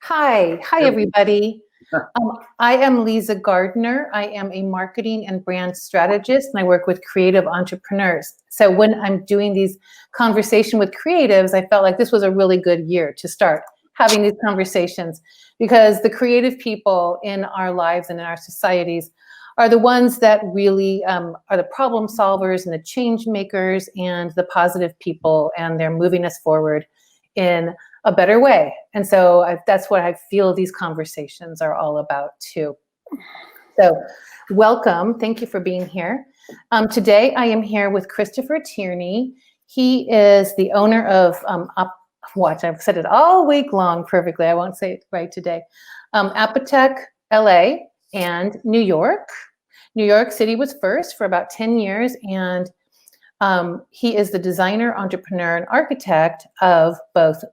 Hi, Yep. everybody. I am Lisa Gardner. I am a marketing and brand strategist, and I work with creative entrepreneurs. So when I'm doing these conversation with creatives, I felt like this was a really good year to start having these conversations because the creative people in our lives and in our societies are the ones that really are the problem solvers and the change makers and the positive people, and they're moving us forward in a better way. And so that's what I feel these conversations are all about too. So welcome. Thank you for being here. Today I am here with Christopher Tierney. He is the owner of watch, I've said it all week long perfectly. I won't say it right today. Apotheke LA and New York. New York City was first for about 10 years, and he is the designer, entrepreneur, and architect of both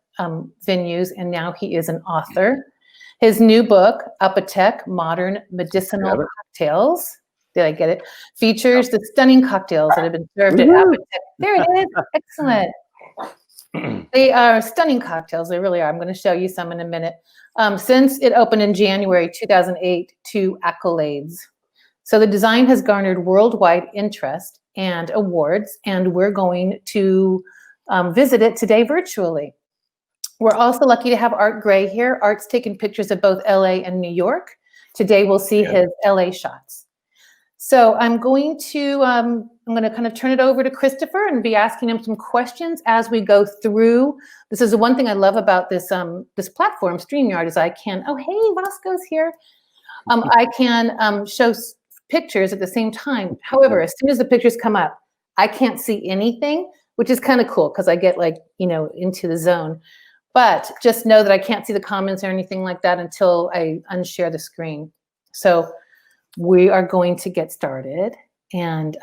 venues, and now he is an author. His new book, Apotheke Modern Medicinal Cocktails, did I get it? Features the stunning cocktails that have been served at Apotheke. There it is, excellent. They are stunning cocktails, they really are. I'm gonna show you some in a minute. Since it opened in January 2008 to accolades. So the design has garnered worldwide interest and awards, and we're going to visit it today virtually. We're also lucky to have Art Gray here. Art's taken pictures of both LA and New York. Today we'll see his LA shots. So I'm going to kind of turn it over to Christopher and be asking him some questions as we go through. This is the one thing I love about this this platform, StreamYard, is I can, oh hey, Vasco's here. I can show pictures at the same time. However, as soon as the pictures come up, I can't see anything, which is kind of cool because I get into the zone. But just know that I can't see the comments or anything like that until I unshare the screen. So we are going to get started, and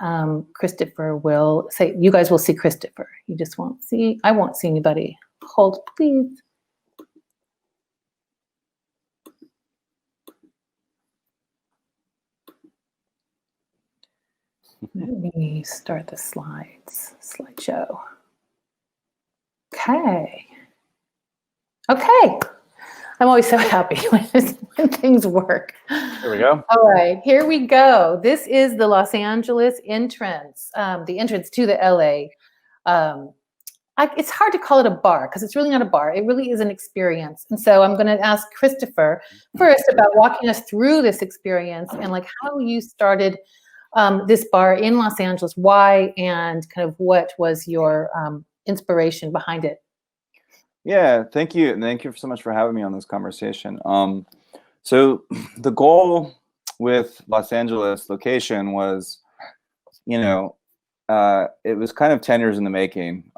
Christopher will say, you guys will see Christopher. You just won't see, I won't see anybody. Hold, please. Let me start the slideshow. Okay. I'm always so happy when things work. There we go. All right, here we go. This is the Los Angeles entrance, the entrance to the LA. It's hard to call it a bar because it's really not a bar. It really is an experience. And so I'm going to ask Christopher first about walking us through this experience and like how you started this bar in Los Angeles, why, and kind of what was your inspiration behind it? Yeah, thank you. And thank you so much for having me on this conversation. So the goal with Los Angeles location was, it was kind of 10 years in the making.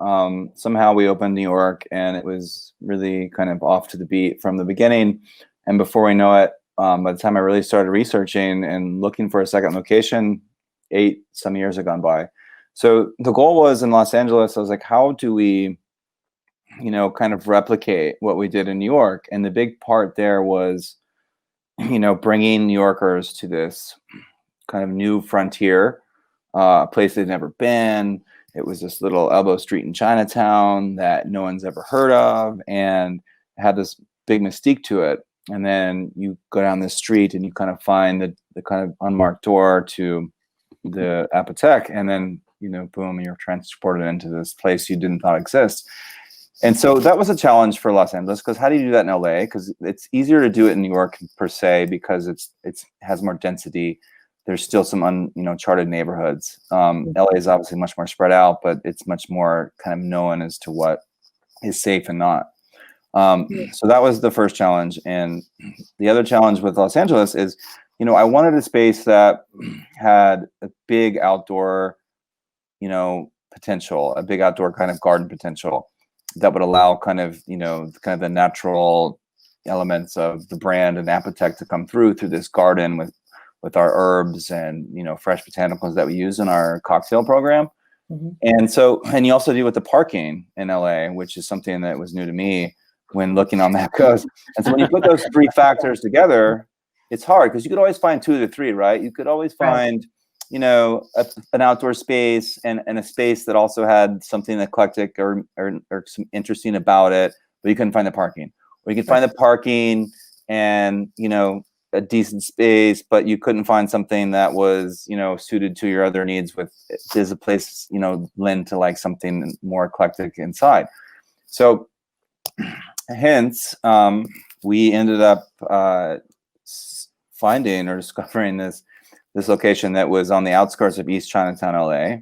Somehow we opened New York and it was really kind of off to the beat from the beginning. And before we know it, by the time I really started researching and looking for a second location, 8 some years had gone by. So the goal was in Los Angeles, I was like, how do we, kind of replicate what we did in New York? And the big part there was, bringing New Yorkers to this kind of new frontier, a place they've never been. It was this little elbow street in Chinatown that no one's ever heard of, and it had this big mystique to it. And then you go down this street and you kind of find the kind of unmarked door to the Apotheke, and then, boom, you're transported into this place you didn't thought exist. And so that was a challenge for Los Angeles, because how do you do that in LA? Because it's easier to do it in New York per se, because it has more density. There's still some uncharted neighborhoods. LA is obviously much more spread out, but it's much more kind of known as to what is safe and not. So that was the first challenge. And the other challenge with Los Angeles is, I wanted a space that had a big outdoor, potential, a big outdoor kind of garden potential that would allow kind of the natural elements of the brand and Apotheke to come through this garden with our herbs and, fresh botanicals that we use in our cocktail program. Mm-hmm. And you also deal with the parking in LA, which is something that was new to me when looking on Map Coast. And so when you put those 3 factors together, it's hard because you could always find 2 of the 3, right? You could always find, an outdoor space and a space that also had something eclectic or some interesting about it, but you couldn't find the parking. where you could find the parking and, you know, a decent space, but you couldn't find something that was, you know, suited to your other needs. With there's a place, you know, lend to like something more eclectic inside. So hence, we ended up finding or discovering this location that was on the outskirts of East Chinatown, LA,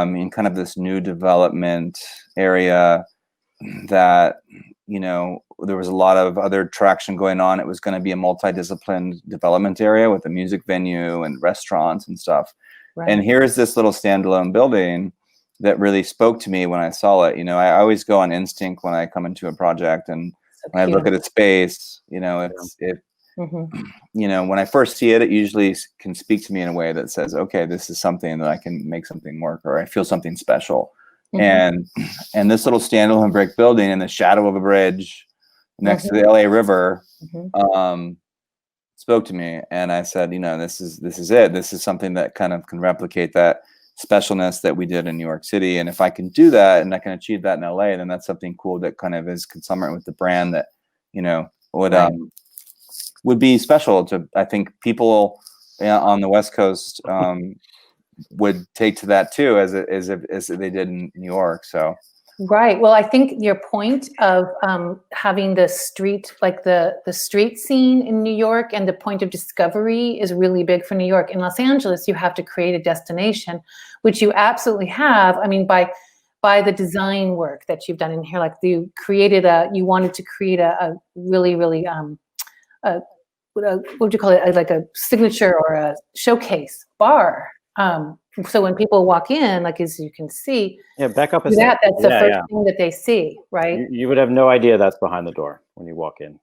in kind of this new development area that, you know, there was a lot of other traction going on. It was going to be a multidisciplined development area with a music venue and restaurants and stuff. Right. And here's this little standalone building that really spoke to me when I saw it. You know, I always go on instinct when I come into a project, and when I look at a space, you know, you know, when I first see it, it usually can speak to me in a way that says, okay, this is something that I can make something work, or I feel something special. And this little standalone brick building in the shadow of a bridge next to the LA River spoke to me, and I said, you know, this is it. This is something that kind of can replicate that specialness that we did in New York City. And if I can do that and I can achieve that in LA, then that's something cool that kind of is consummated with the brand that, you know, would be special to, I think, people on the West Coast would take to that too, as they did in New York. So. Right. Well, I think your point of having the street, like the street scene in New York and the point of discovery is really big for New York. In Los Angeles, you have to create a destination, which you absolutely have. I mean, by the design work that you've done in here, like you wanted to create a really, really, what would you call it? Like a signature or a showcase bar. So when people walk in, like as you can see, back up a second. That's the first thing that they see, right? You would have no idea that's behind the door when you walk in.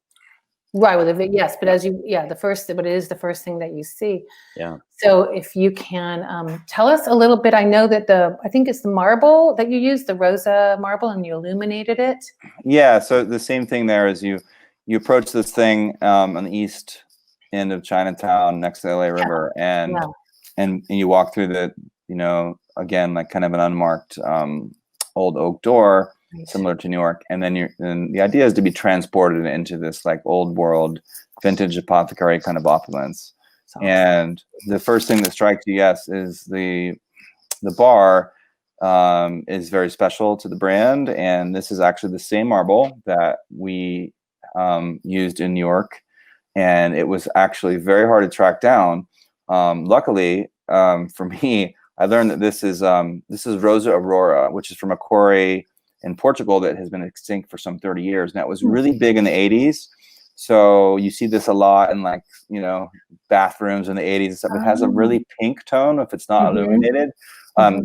Right. Well, yes, but but it is the first thing that you see. Yeah. So if you can tell us a little bit, I know that I think it's the marble that you used, the Rosa marble, and you illuminated it. Yeah. So the same thing there is you approach this thing on the east end of Chinatown next to the LA River, and you walk through the, you know, again, like kind of an unmarked old oak door, similar to New York. And then the idea is to be transported into this like old world vintage apothecary kind of opulence. Awesome. And the first thing that strikes you, is the bar is very special to the brand. And this is actually the same marble that we used in New York. And it was actually very hard to track down. Luckily, for me, I learned that this is Rosa Aurora, which is from a quarry in Portugal that has been extinct for some 30 years. And that was really big in the 80s. So you see this a lot in, like, you know, bathrooms in the 80s and stuff. It has a really pink tone if it's not illuminated.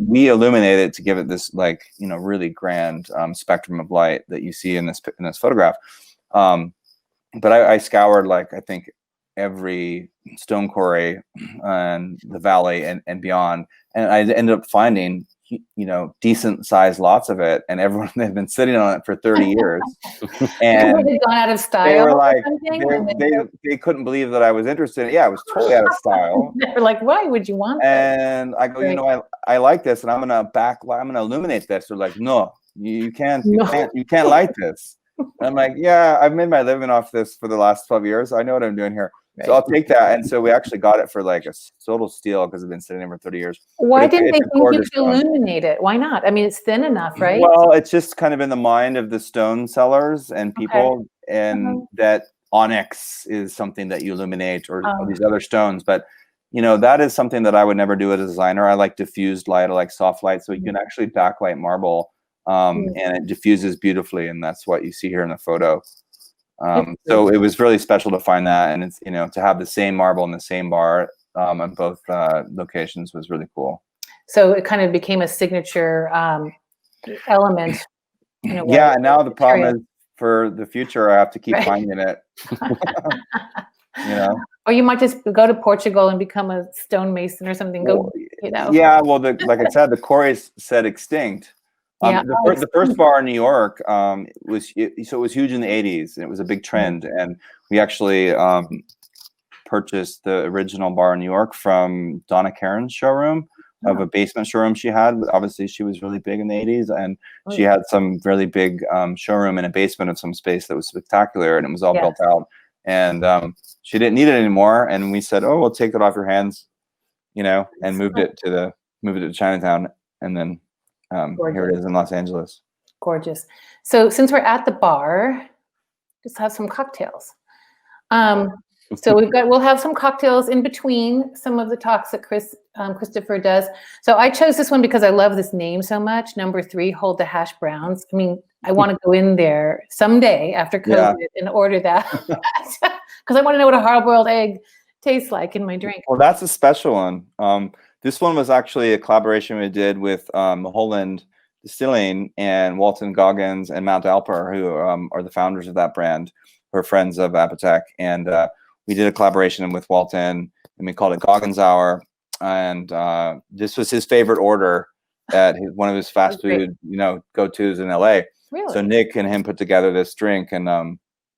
We illuminate it to give it this, like, you know, really grand spectrum of light that you see in this photograph. But I scoured, like, I think every stone quarry and the valley and beyond, and I ended up finding, you know, decent sized lots of it, and everyone had been sitting on it for 30 years. And they gone out of style. They were like, they couldn't believe that I was interested in it. Yeah, it was totally out of style. They're like, why would you want that? And I go, you know, I like this, and I'm gonna illuminate this. They're like, no, you can't light this. And I'm like, yeah, I've made my living off this for the last 12 years. I know what I'm doing here. Right. So I'll take that. And so we actually got it for like a total steal because it's been sitting there for 30 years. Why didn't they think you could illuminate it? Why not? I mean, it's thin enough, right? Well, it's just kind of in the mind of the stone sellers and people, and that onyx is something that you illuminate, or these other stones. But, you know, that is something that I would never do as a designer. I like diffused light. I like soft light. So you can actually backlight marble, and it diffuses beautifully. And that's what you see here in the photo. So it was really special to find that, and it's, you know, to have the same marble in the same bar on both locations was really cool. So it kind of became a signature element. In a way. Yeah, and now the problem is for the future, I have to keep finding it. You know, or you might just go to Portugal and become a stonemason or something. Go, you know. Yeah, well, like I said, the quarries said extinct. The first bar in New York was huge in the 80s, and it was a big trend. And we actually purchased the original bar in New York from Donna Karen's showroom. of a basement showroom she had. Obviously, she was really big in the 80s, and Oh, she yeah. had some really big showroom in a basement of some space that was spectacular, and it was all Yes. built out. And she didn't need it anymore, and we said, "Oh, we'll take it off your hands," and moved it to Chinatown, and then here it is in Los Angeles. Gorgeous. So since we're at the bar, just have some cocktails. So we'll have some cocktails in between some of the talks that Christopher does. So I chose this one because I love this name so much. Number 3, Hold the Hash Browns. I mean, I want to go in there someday after COVID and order that because I want to know what a hard-boiled egg tastes like in my drink. Well, that's a special one. This one was actually a collaboration we did with Holland Distilling and Walton Goggins and Mount Alper, who are the founders of that brand, who are friends of Apotheke. And we did a collaboration with Walton, and we called it Goggins Hour. And this was his favorite order at one of his fast food, go-tos in LA. Really? So Nick and him put together this drink, and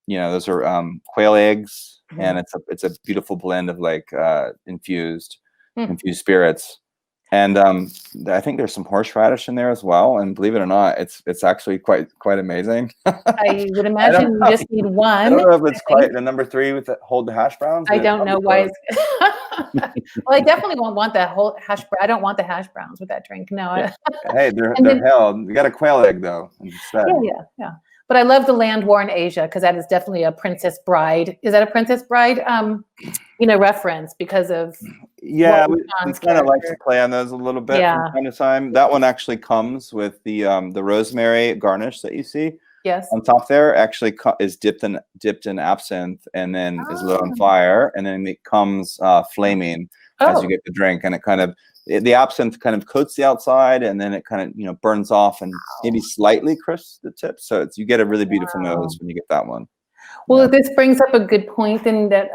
those are quail eggs, and it's a beautiful blend of like infused spirits. And I think there's some horseradish in there as well. And believe it or not, it's actually quite amazing. I would imagine you just need one. I don't know if it's quite the number 3 with the Hold the Hash Browns. I don't know why. Well, I definitely won't want that whole hash brown. I don't want the hash browns with that drink. No. Hey, they're held. You got a quail egg though instead. Yeah. But I love the Land War in Asia because that is definitely a Princess Bride. Is that a Princess Bride? Reference because of we kind of like to play on those a little bit from time to time. That one actually comes with the rosemary garnish that you see. Yes. On top there actually is dipped in absinthe and then is lit on fire, and then it comes flaming as you get the drink, and it kind of the absinthe kind of coats the outside, and then it kind of burns off and maybe slightly crisps the tip. So you get a really beautiful nose when you get that one. Well, this brings up a good point in that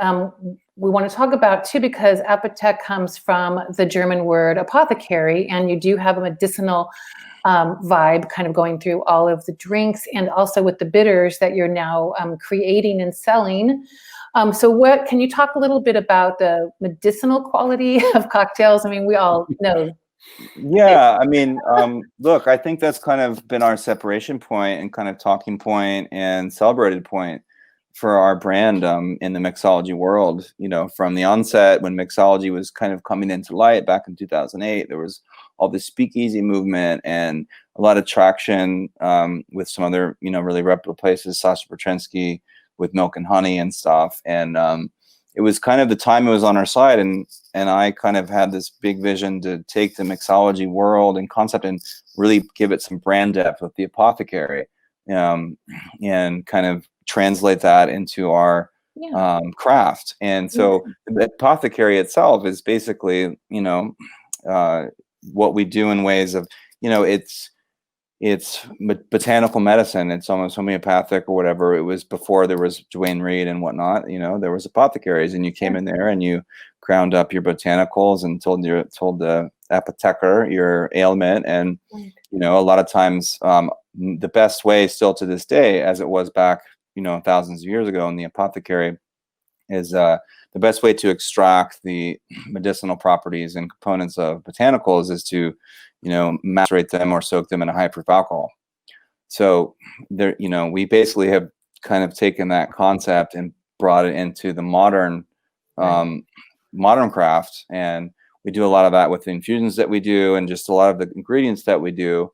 we want to talk about too, because Apotheke comes from the German word apothecary, and you do have a medicinal vibe kind of going through all of the drinks, and also with the bitters that you're now creating and selling. So can you talk a little bit about the medicinal quality of cocktails? I mean, we all know. Yeah, I mean, look, I think that's kind of been our separation point and kind of talking point and celebrated point for our brand in the mixology world. From the onset, when mixology was kind of coming into light back in 2008, there was all this speakeasy movement and a lot of traction with some other, really reputable places, Sasha Bertrinsky with Milk and Honey and stuff. And it was kind of the time it was on our side, and I kind of had this big vision to take the mixology world and concept and really give it some brand depth with the apothecary, and kind of translate that into our craft. And so the apothecary itself is basically, what we do in ways of, it's botanical medicine. It's almost homeopathic or whatever. It was before there was Duane Reade and whatnot. There was apothecaries, and you came in there and you ground up your botanicals and told the apotheker your ailment. And a lot of times the best way still to this day, as it was back thousands of years ago in the apothecary, is the best way to extract the medicinal properties and components of botanicals is to macerate them or soak them in a high proof alcohol. So there, we basically have kind of taken that concept and brought it into the modern craft, and we do a lot of that with the infusions that we do and just a lot of the ingredients that we do.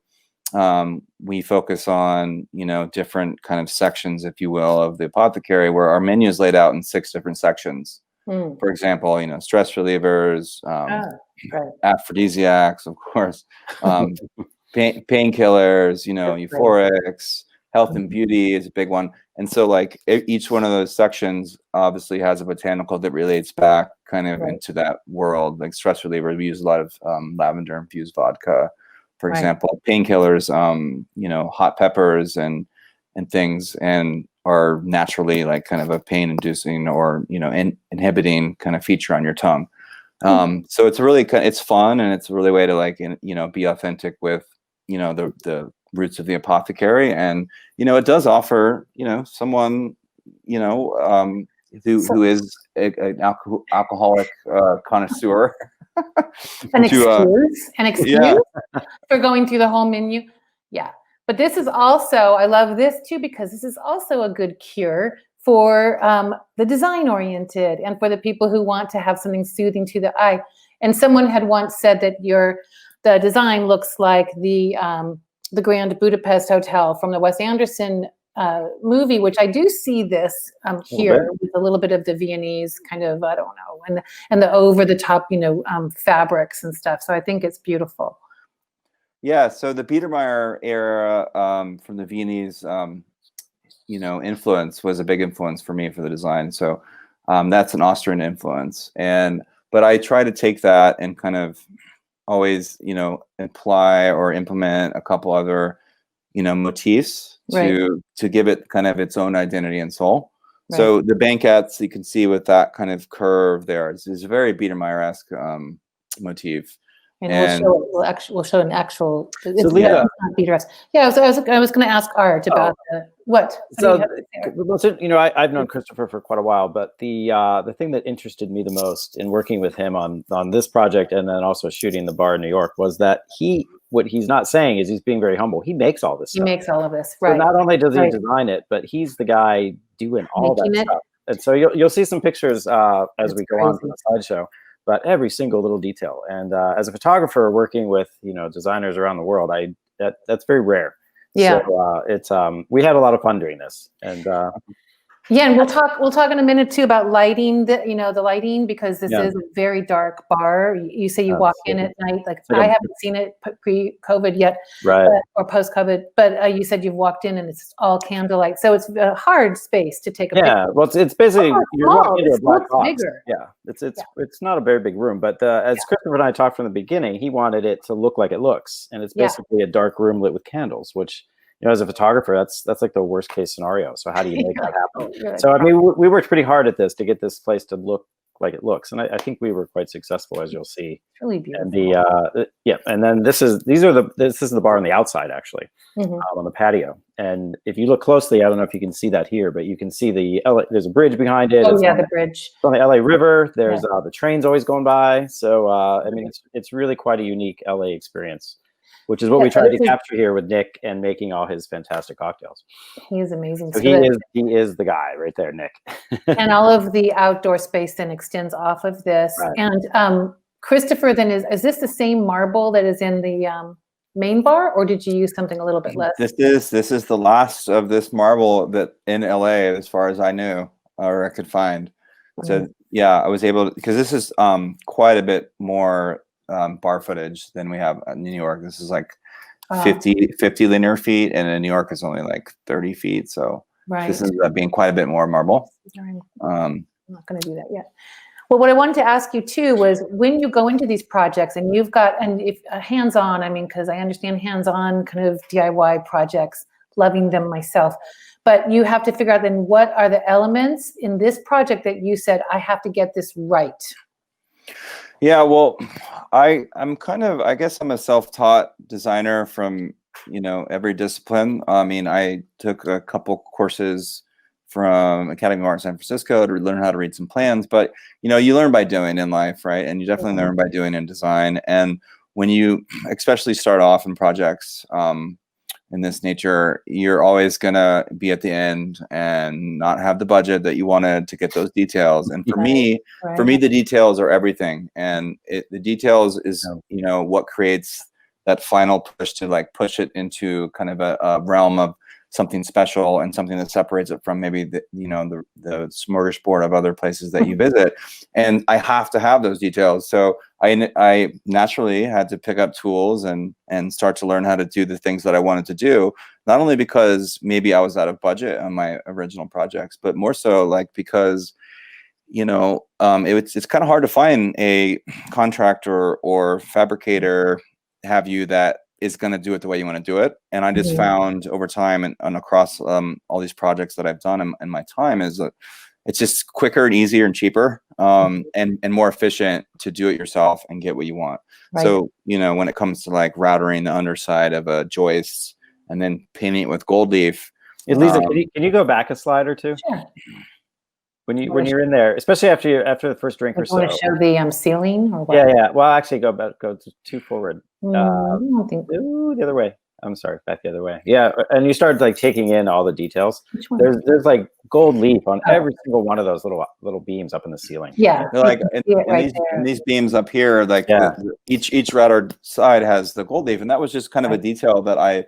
We focus on different kind of sections, if you will, of the apothecary, where our menu is laid out in 6 different sections. For example, stress relievers, aphrodisiacs, of course, painkillers, euphorics, health and beauty is a big one. And so like each one of those sections obviously has a botanical that relates back kind of into that world. Like stress relievers, we use a lot of lavender infused vodka, for example. Painkillers, hot peppers and things, and are naturally like kind of a pain inducing or inhibiting kind of feature on your tongue. So it's really it's fun, and it's a really way to like be authentic with the roots of the apothecary. And it does offer someone who is an alcoholic connoisseur An to, excuse yeah. for going through the whole menu. Yeah. But this is also, I love this too, because this is also a good cure for the design oriented and for the people who want to have something soothing to the eye. And someone had once said that the design looks like the Grand Budapest Hotel from the Wes Anderson movie, which I do see this here with a little bit of the Viennese kind of, I don't know, and the over the top, fabrics and stuff. So I think it's beautiful. Yeah, so the Biedermeier era from the Viennese, influence was a big influence for me for the design. So that's an Austrian influence, but I try to take that and kind of always, imply or implement a couple other, motifs to give it kind of its own identity and soul. Right. So the banquettes you can see with that kind of curve there is a very Biedermeier-esque motif. And we'll show an actual. So Lisa, yeah, I was going to ask Art about what. So I've known Christopher for quite a while, but the thing that interested me the most in working with him on this project and then also shooting the bar in New York was that what he's not saying is he's being very humble. He makes all this stuff. He makes all of this, right? So not only does he design it, but he's the guy doing all that stuff. And so you'll see some pictures as we go on to the slideshow. But every single little detail. And as a photographer working with designers around the world, that's very rare. Yeah. So we had a lot of fun doing this. And and we'll talk in a minute too about lighting. The lighting, because this is a very dark bar. You say you walk in at night. Like I haven't seen it pre-COVID yet, right? Or post-COVID. But you said you've walked in and it's all candlelight. So it's a hard space to take a picture. Yeah, well, it's basically you're walking into a black box. Bigger. Yeah, it's not a very big room. But as Christopher and I talked from the beginning, he wanted it to look like it looks, and it's basically a dark room lit with candles, which. As a photographer, that's like the worst case scenario. So how do you make that happen? So I mean, we worked pretty hard at this to get this place to look like it looks, and I think we were quite successful, as you'll see. It's really beautiful. And and then this is the bar on the outside actually, on the patio. And if you look closely, I don't know if you can see that here, but you can see there's a bridge behind it. The bridge. It's on the LA River. There's the trains always going by. So I mean, it's really quite a unique LA experience. Which is what we tried to capture here with Nick and making all his fantastic cocktails. He is amazing. So he is the guy right there, Nick. And all of the outdoor space then extends off of this. Right. And Christopher, then is this the same marble that is in the main bar, or did you use something a little bit less? This is the last of this marble that in LA, as far as I knew or I could find. So I was able to, because this is quite a bit more bar footage than we have in New York. This is like 50 linear feet, and in New York it's only like 30 feet. So this ends up being quite a bit more marble. I'm not going to do that yet. Well, what I wanted to ask you too was when you go into these projects and you've got, and if hands-on, I mean, because I understand hands-on kind of DIY projects, loving them myself, but you have to figure out then what are the elements in this project that you said, I have to get this right. Yeah, well, I'm kind of, I guess I'm a self-taught designer from, every discipline. I mean, I took a couple courses from Academy of Art in San Francisco to learn how to read some plans, but, you learn by doing in life, right? And you definitely learn by doing in design. And when you especially start off in projects in this nature, you're always going to be at the end and not have the budget that you wanted to get those details. And for me, the details are everything. And the details is, what creates that final push to like push it into kind of a realm of something special and something that separates it from maybe the smorgasbord of other places that you visit. And I have to have those details. So I naturally had to pick up tools and start to learn how to do the things that I wanted to do, not only because maybe I was out of budget on my original projects, but more so like because it's kind of hard to find a contractor or fabricator that is going to do it the way you want to do it. And I just found over time and across all these projects that I've done in my time is that it's just quicker and easier and cheaper and more efficient to do it yourself and get what you want. Right. So, when it comes to like routering the underside of a joist and then painting it with gold leaf. Lisa, can you go back a slide or two? Sure. when you're in there, especially after the first drink or so. You want to show the ceiling or what? Yeah. Well, actually, go two forward. I don't think. Ooh, the other way. I'm sorry, back the other way. Yeah, and you start like taking in all the details. Which one? There's like gold leaf on every single one of those little beams up in the ceiling. Yeah, They're like in these beams up here, like each router side has the gold leaf, and that was just kind of a detail that I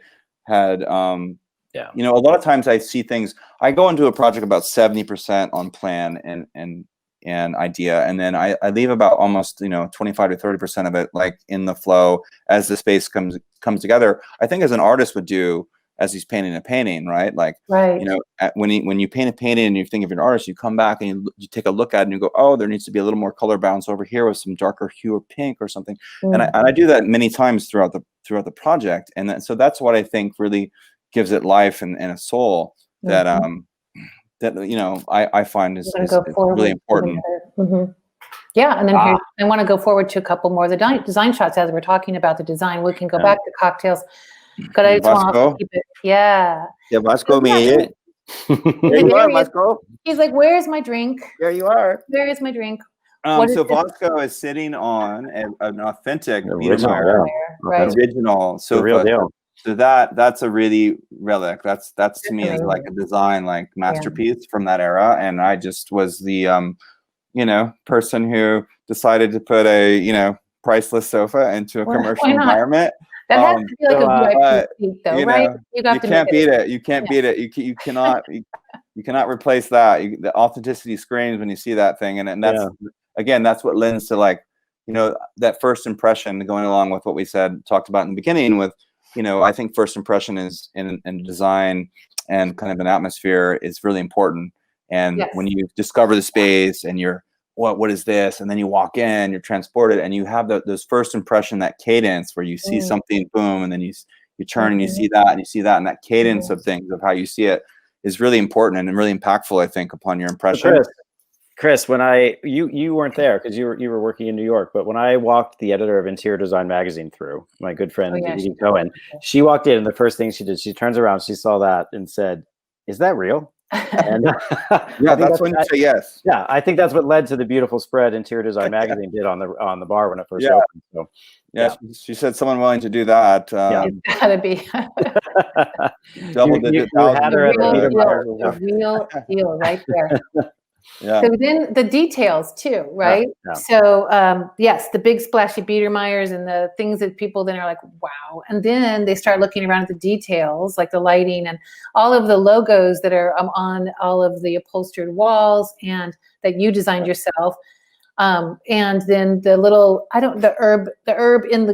had. You know, a lot of times I see things. I go into a project about 70% on plan and idea, and then I leave about almost 25 to 30% of it like in the flow as the space comes together. I think as an artist would do as he's painting a painting, right? Like, you know, when you paint a painting and you think of an artist, you come back and you take a look at it and you go, oh, there needs to be a little more color balance over here with some darker hue or pink or something. And I do that many times throughout the project, and so that's what I think really gives it life and a soul that that I find is really important. Yeah, and then here, I want to go forward to a couple more of the design shots as we're talking about the design. We can go back to cocktails. But I just want to keep it. Yeah, Vasco, me. There you are, Vasco. He's like, "Where's my drink? There you are. Where is my drink?" So Vasco is sitting on an authentic Biedermeier, original sofa. The real deal. So that's a really relic. That's to me is like a design like masterpiece from that era. And I just was the person who decided to put a priceless sofa into a commercial environment. That has to be like a VIP seat, though, right? You can't beat it. You can't beat it. You cannot you cannot replace that. The authenticity screams when you see that thing, and that's again, that's what lends to like that first impression, going along with what we talked about in the beginning with. I think first impression is in design and kind of an atmosphere is really important. And when you discover the space and you're, what is this? And then you walk in, you're transported, and you have those first impression, that cadence where you see something, boom, and then you turn and you see that, and you see that, and that cadence of things, of how you see it is really important and really impactful, I think, upon your impression. Chris, when you weren't there because you were working in New York, but when I walked the editor of Interior Design Magazine through, my good friend Edie Cohen, she walked in and the first thing she did, she turns around, she saw that and said, "Is that real?" And that's when you say yes. Yeah, I think that's what led to the beautiful spread Interior Design Magazine did on the bar when it first opened. So she said someone willing to do that. It's gotta be double-digit. The real deal right there. So then the details too, right? So yes, the big splashy Biedermeiers and the things that people then are like, wow. And then they start looking around at the details, like the lighting and all of the logos that are on all of the upholstered walls and that you designed yourself. And then the little, the herb in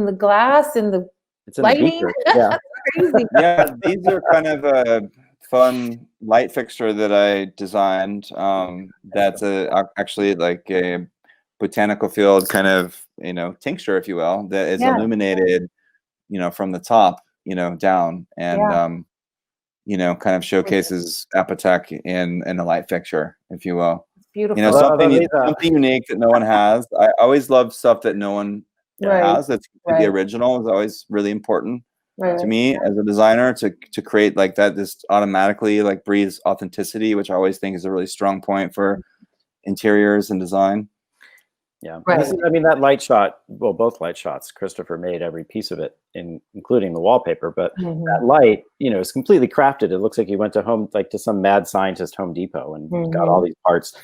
the glass and the lighting. Crazy. Yeah, these are kind of a fun light fixture that I designed. That's actually like a botanical field kind of tincture, if you will, that is illuminated from the top down, and kind of showcases Apotheke in a light fixture, if you will. It's beautiful. Something unique that no one has. I always love stuff that no one has. That's the original is always really important. To me as a designer, to create like that, this automatically like breathes authenticity, which I always think is a really strong point for interiors and design. Yeah, I mean that light shot, well, both light shots, Christopher made every piece of it, including the wallpaper. But that light, is completely crafted. It looks like you went to some mad scientist Home Depot and got all these parts.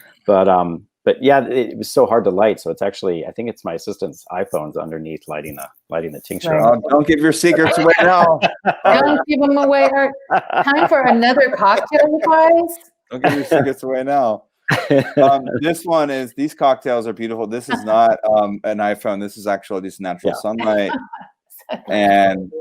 But yeah, it was so hard to light. So it's actually, I think it's my assistant's iPhone's underneath lighting the tincture. Don't give your secrets away now. Don't give them away. Time for another cocktail, you guys. Don't give your secrets away now. These cocktails are beautiful. This is not an iPhone. This is actually just natural sunlight. And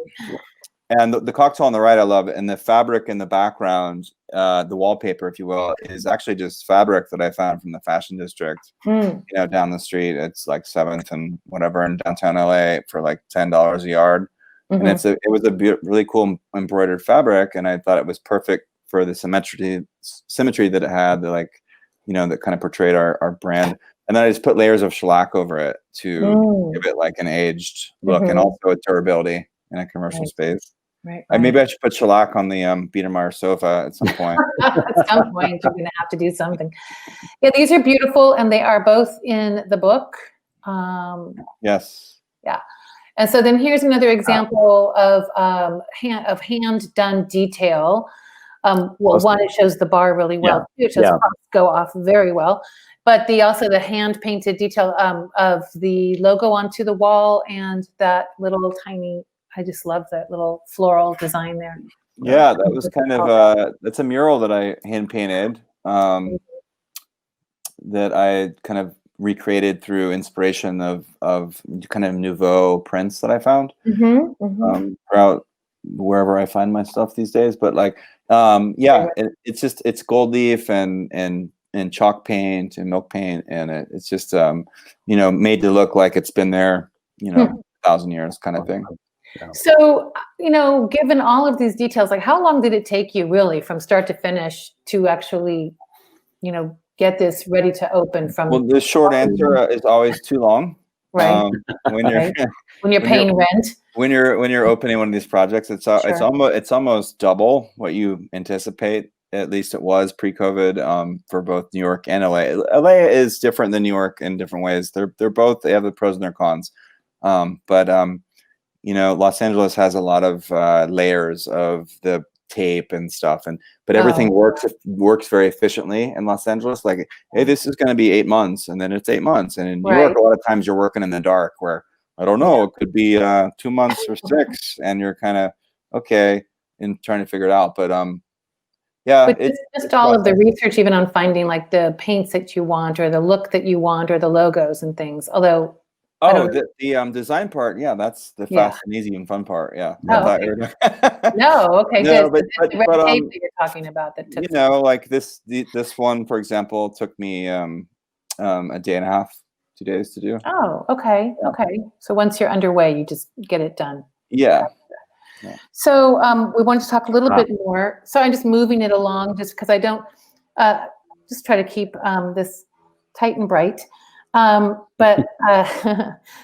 the cocktail on the right, I love it. And the fabric in the background, the wallpaper, if you will, is actually just fabric that I found from the fashion district, down the street. It's like 7th and whatever in downtown LA for like $10 a yard. And it was a really cool embroidered fabric. And I thought it was perfect for the symmetry that it had, that kind of portrayed our brand. And then I just put layers of shellac over it to give it like an aged look and also a durability in a commercial space. Right. Maybe I should put shellac on the Biedermeier sofa at some point. At some point, you're going to have to do something. Yeah, these are beautiful, and they are both in the book. Yes. Yeah. And so then here's another example of hand done detail. Well, one, it shows the bar really well. Yeah. It shows props go off very well. But also the hand painted detail of the logo onto the wall and that little tiny, I just love that little floral design there. Yeah, that was kind of that's a mural that I hand painted that I kind of recreated through inspiration of kind of nouveau prints that I found throughout wherever I find my stuff these days. But like, yeah, it's gold leaf and chalk paint and milk paint, and it's just you know, made to look like it's been there, you know, 1,000 years kind of thing. Yeah. So, you know, given all of these details, like how long did it take you really from start to finish to actually, you know, get this ready to open from? Well, the short answer is always too long. Right. When you're when you're paying rent. When you're opening one of these projects, it's almost double what you anticipate. At least it was pre-COVID for both New York and LA. LA is different than New York in different ways. They're both, they have the pros and their cons. You know, Los Angeles has a lot of layers of the tape and stuff, but everything works very efficiently in Los Angeles. Like, hey, this is going to be 8 months, and then it's 8 months. And in New York, a lot of times you're working in the dark, where I don't know, it could be 2 months or 6, and you're kind of okay in trying to figure it out. But yeah, but just all of the research, even on finding like the paints that you want, or the look that you want, or the logos and things. Although, the design part, yeah, that's the fast and easy and fun part. Yeah. Okay, No, good. but the red tape that you're talking about, that took, you know, like this one, for example, took me a day and a half, 2 days to do. Oh, okay. So once you're underway, you just get it done. Yeah. So we wanted to talk a little bit more. So I'm just moving it along, just because I don't just try to keep this tight and bright. But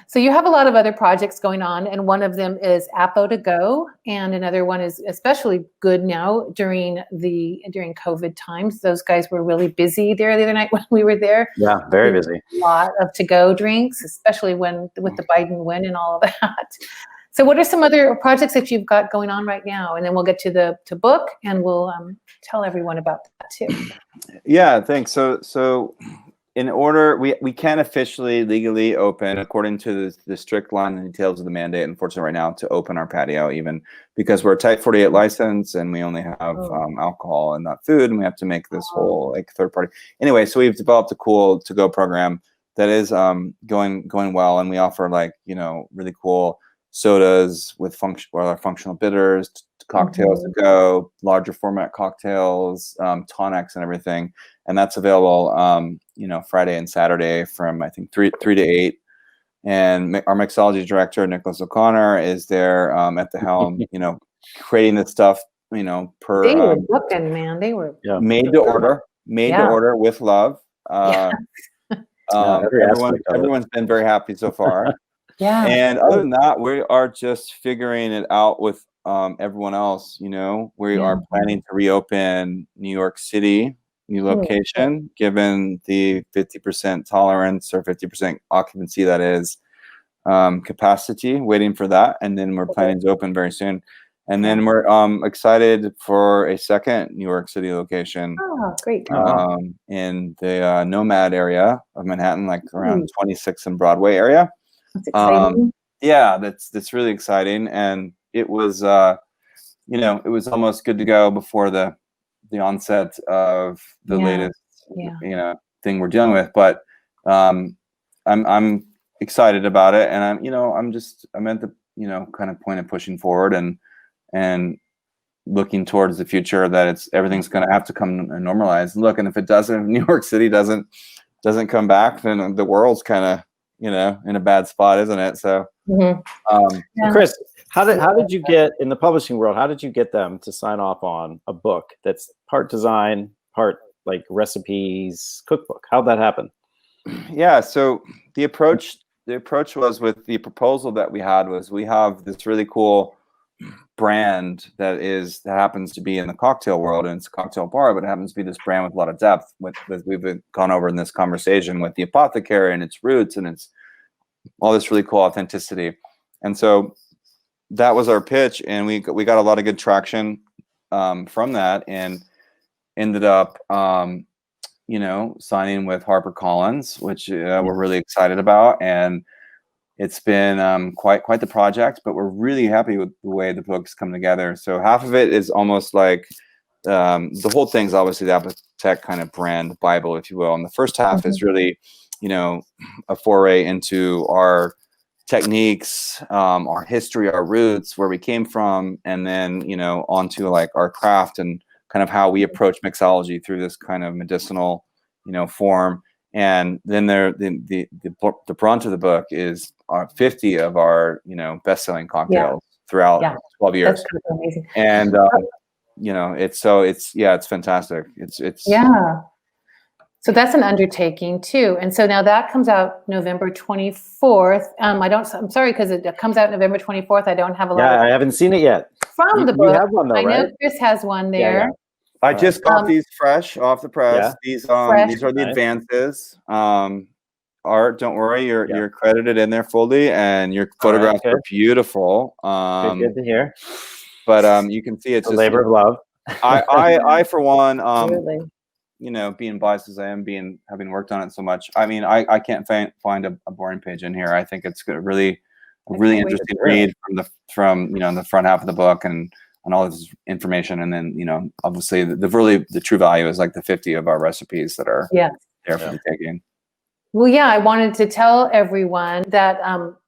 so you have a lot of other projects going on, and one of them is Apotheke, and another one is especially good now during COVID times. Those guys were really busy there the other night when we were there. Yeah, very busy. A lot of to-go drinks, especially with the Biden win and all of that. So what are some other projects that you've got going on right now? And then we'll get to book, and we'll tell everyone about that too. Yeah, thanks. So in order, we can't officially legally open according to the strict line and details of the mandate, unfortunately, right now, to open our patio, even because we're a Type 48 license and we only have alcohol and not food, and we have to make this whole like third party. Anyway, so we've developed a cool to-go program that is going well, and we offer, like, you know, really cool sodas with functional bitters, cocktails to go, larger format cocktails, tonics, and everything. And that's available, you know, Friday and Saturday from, I think, 3 to 8. And our mixology director, Nicholas O'Connor, is there at the helm, you know, creating this stuff, you know, per. They were looking, man. They were made to order with love. Everyone's been very happy so far. Yeah. And other than that, we are just figuring it out with everyone else. You know, we are planning to reopen New York City, new location, given the 50% tolerance or 50% occupancy, that is, capacity, waiting for that. And then we're planning to open very soon. And then we're excited for a second New York City location. Oh, great. In the Nomad area of Manhattan, like around 26th and Broadway area. That's exciting. Yeah, that's really exciting. And it was, you know, it was almost good to go before the onset of the latest, you know, thing we're dealing with. But I'm excited about it, and I'm at the, you know, kind of point of pushing forward and looking towards the future, that everything's going to have to come and normalize. And look, and if it doesn't, if New York City doesn't come back, then the world's kind of, you know, in a bad spot, isn't it? So, Chris, how did you get in the publishing world? How did you get them to sign off on a book that's part design, part like recipes, cookbook? How'd that happen? Yeah, so the approach was, with the proposal that we had, was we have this really cool brand that happens to be in the cocktail world, and it's a cocktail bar, but it happens to be this brand with a lot of depth with we've gone over in this conversation with the Apothecary and its roots and its all this really cool authenticity. And so that was our pitch, and we got a lot of good traction from that, and ended up signing with HarperCollins, which we're really excited about, and it's been quite the project, but we're really happy with the way the book's come together. So half of it is almost like the whole thing's obviously the Apotheke kind of brand Bible, if you will, and the first half is really a foray into our techniques, our history, our roots, where we came from, and then onto like our craft and kind of how we approach mixology through this kind of medicinal form. And then the brunt of the book is 50 of our best-selling cocktails throughout 12 years. That's amazing. And it's fantastic. It's So that's an undertaking too. And so now that comes out November 24th. I'm sorry, because it comes out November 24th. I don't have a lot. Yeah, I haven't seen it yet. From the book. You have one though, I know right? Chris has one there. Yeah. I just got these fresh off the press. These are the advances. Art, don't worry, you're credited in there fully, and your photographs are beautiful. Good to hear. But you can see it's just labor of love. I for one, Absolutely. being biased as I am, having worked on it so much, I mean, I can't find a boring page in here. I think it's a really interesting read from the front half of the book and all this information, and then obviously the true value is like the 50 of our recipes that are there for the taking. Well, I wanted to tell everyone that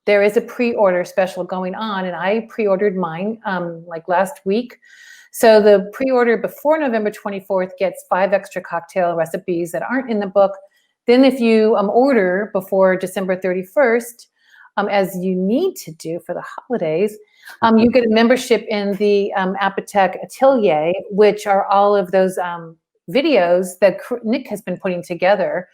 there is a pre-order special going on, and I pre-ordered mine like last week. So the pre-order before November 24th gets 5 extra cocktail recipes that aren't in the book. Then if you order before December 31st, as you need to do for the holidays, you get a membership in the Apotheke Atelier, which are all of those videos that Nick has been putting together.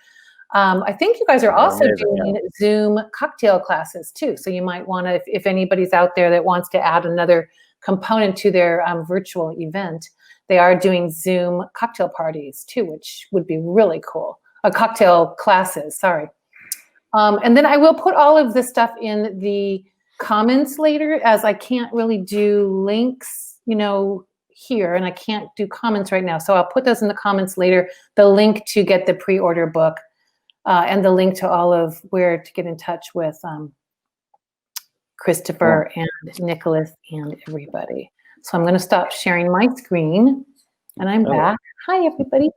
I think you guys are also doing Zoom cocktail classes too. So you might want to, if anybody's out there that wants to add another component to their virtual event, they are doing Zoom cocktail parties too, which would be really cool. Cocktail classes, sorry. And then I will put all of this stuff in the comments later, as I can't really do links, here, and I can't do comments right now. So I'll put those in the comments later, the link to get the pre-order book, and the link to all of where to get in touch with Christopher and Nicholas and everybody. So I'm going to stop sharing my screen, and I'm back. Hi, everybody.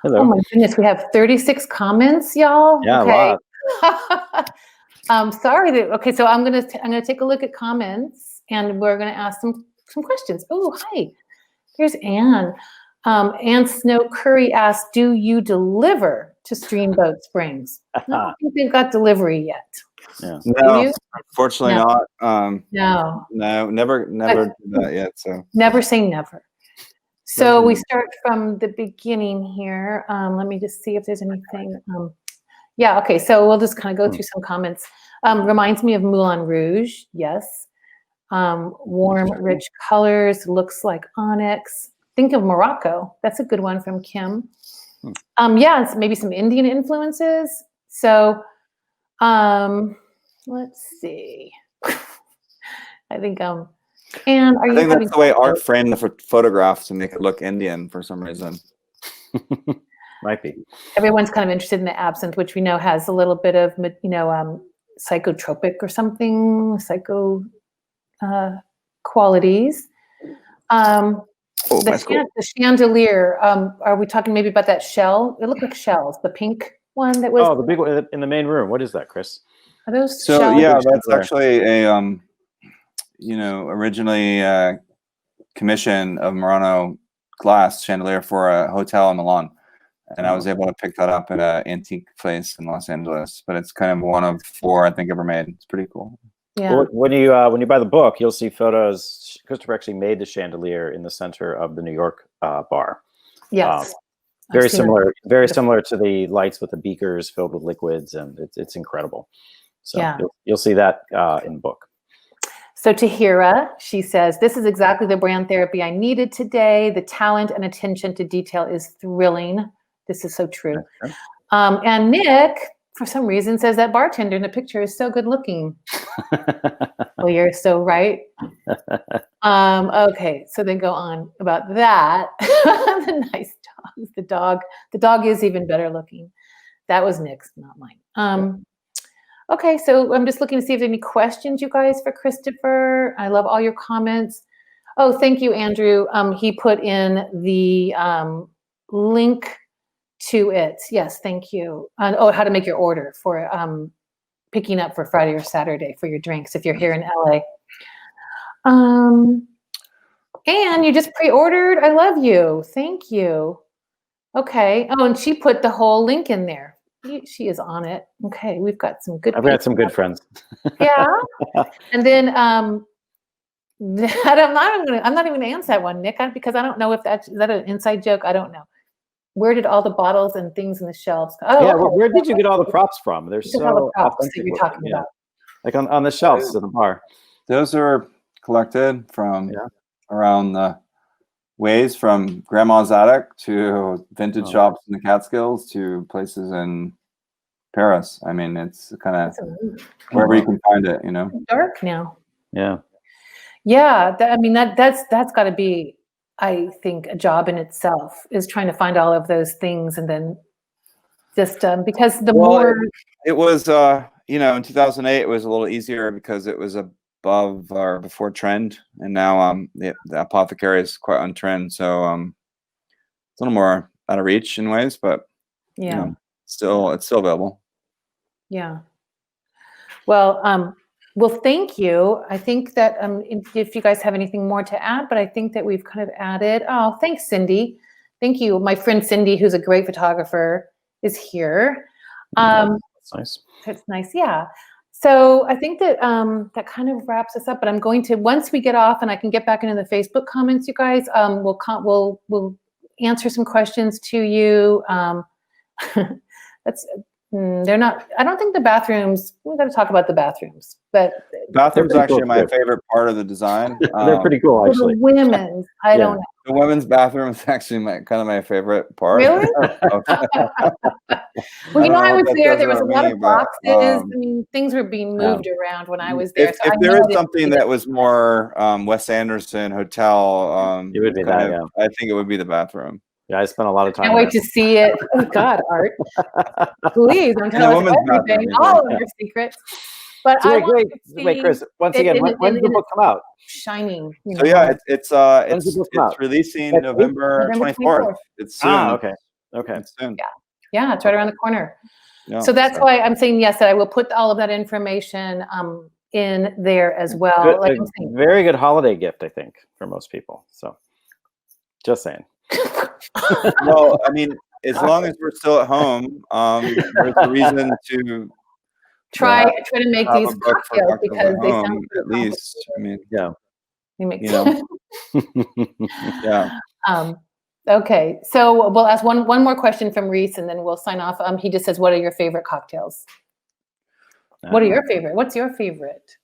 Hello. Oh my goodness, we have 36 comments, y'all. Yeah, okay. Wow. Sorry. Okay, so I'm gonna take a look at comments, and we're gonna ask some questions. Oh, hi. Here's Anne. Anne Snow Curry asked, "Do you deliver to Steamboat Springs?" I don't think they've got delivery yet. Yeah. No, unfortunately not. No, never did that yet. So never say never. So we start from the beginning here. Let me just see if there's anything. Okay, so we'll just kind of go through some comments. Reminds me of Moulin Rouge, yes. Warm, rich colors, looks like onyx. Think of Morocco. That's a good one from Kim. It's maybe some Indian influences. So let's see. I think and I think that's the way art framed the photograph to make it look Indian for some reason. Might be. Everyone's kind of interested in the absinthe, which we know has a little bit of psychotropic or something, qualities. The chandelier. Are we talking maybe about that shell? It looked like shells. The pink one that was. Oh, the big one in the main room. What is that, Chris? Are those so shells? Yeah, that's actually a originally commission of Murano glass chandelier for a hotel in Milan, and I was able to pick that up at an antique place in Los Angeles. But it's kind of one of 4 I think ever made. It's pretty cool. Yeah. Well, when you buy the book, you'll see photos. Christopher actually made the chandelier in the center of the New York bar. Yes. Very similar to the lights with the beakers filled with liquids, and it's incredible. So you'll see that in the book. So Tahira, she says, this is exactly the brand therapy I needed today. The talent and attention to detail is thrilling. This is so true. And Nick, for some reason, says that bartender in the picture is so good looking. Well, you're so right. Okay, so they go on about that. The nice dogs. The dog is even better looking. That was Nick's, not mine. Okay, so I'm just looking to see if there's any questions, you guys, for Christopher. I love all your comments. Oh, thank you, Andrew. He put in the link to it. Yes, thank you. How to make your order for picking up for Friday or Saturday for your drinks if you're here in LA. And you just pre-ordered. I love you. Thank you. Okay. Oh, and she put the whole link in there. She is on it. Okay, we've got some good. I've got some good friends. Yeah, and then I'm not even gonna answer that one, Nick, because I don't know if is that an inside joke. I don't know. Where did all the bottles and things in the shelves? Oh, yeah. okay. Well, where did you get all the props from? They're so all the props that authentic you're talking about. Like on the shelves at the bar. Those are collected from around the ways, from grandma's attic to vintage shops in the Catskills to places in Paris. I mean, it's kind of wherever you can find it, you know. Dark now. Yeah. Yeah. That's got to be, I think, a job in itself, is trying to find all of those things, and then just because it was in 2008 it was a little easier because it was above or before trend, and now the Apotheke is quite on trend, so it's a little more out of reach in ways, but it's still available. Yeah. Well, thank you. I think that if you guys have anything more to add, but I think that we've kind of added. Oh, thanks, Cindy. Thank you. My friend Cindy, who's a great photographer, is here. That's nice. That's nice. Yeah. So I think that that kind of wraps us up. But I'm going to, once we get off and I can get back into the Facebook comments, you guys, we'll answer some questions to you. They're not. I don't think the bathrooms. We've got to talk about the bathrooms, but bathrooms actually my favorite part of the design. They're pretty cool, actually. The women's, I don't know. The women's bathroom is actually my favorite part. Really? Well, I was there. There was a lot of boxes. Things were being moved around when I was there. If there is something that was more Wes Anderson hotel, it would be that. I think it would be the bathroom. Yeah, I spent a lot of time. Can't wait to see it. Oh God, Art! Please, don't tell us everything, all of your secrets. But so wait, Chris. Once again, when did the book come out? Shining. So yeah, it's releasing November 24th. It's soon. Okay. It's soon. Yeah, it's right around the corner. Yeah, so that's why I'm saying yes. That I will put all of that information in there as well. Good, very good holiday gift, I think, for most people. So, just saying. Well, I mean, as long as we're still at home, there's a reason to try to make these cocktails because they sound at least. I mean, they make yeah. Okay, so we'll ask one more question from Reese, and then we'll sign off. He just says, "What are your favorite cocktails?" What are your favorite? What's your favorite?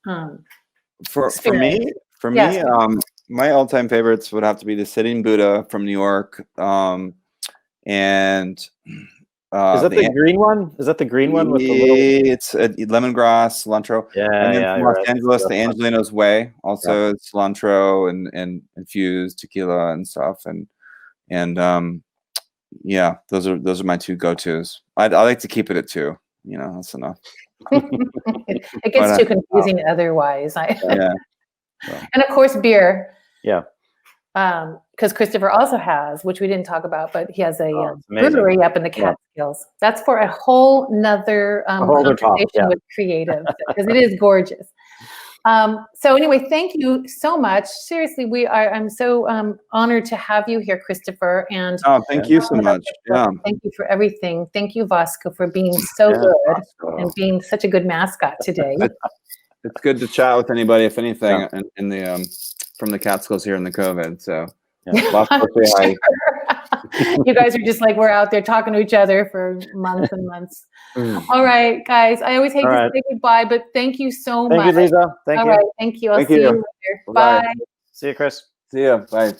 For me, my all-time favorites would have to be the Sitting Buddha from New York, and is that the green one? Is that the green one with the little? It's lemongrass, cilantro. And then from Los Angeles, the Angelino's Way, also cilantro and infused tequila and stuff, and those are my two go-tos. I like to keep it at two. That's enough. It gets too confusing otherwise. And of course, beer. Yeah. Because Christopher also has, which we didn't talk about, but he has a brewery up in the Catskills. That's for a whole nother conversation with creative, because it is gorgeous. So anyway, thank you so much. Seriously, I'm so honored to have you here, Christopher. And thank you so much. Yeah. Thank you for everything. Thank you, Vasco, for being so good and being such a good mascot today. It's good to chat with anybody, if anything, in the from the Catskills here in the COVID. So Vasco, say hi. You guys are just like, we're out there talking to each other for months and months. All right, guys. I always hate to say goodbye, but thank you so much. Thank you, Lisa. Thank you. All right, thank you. I'll see you later. Bye. Bye. See you, Chris. See ya. Bye.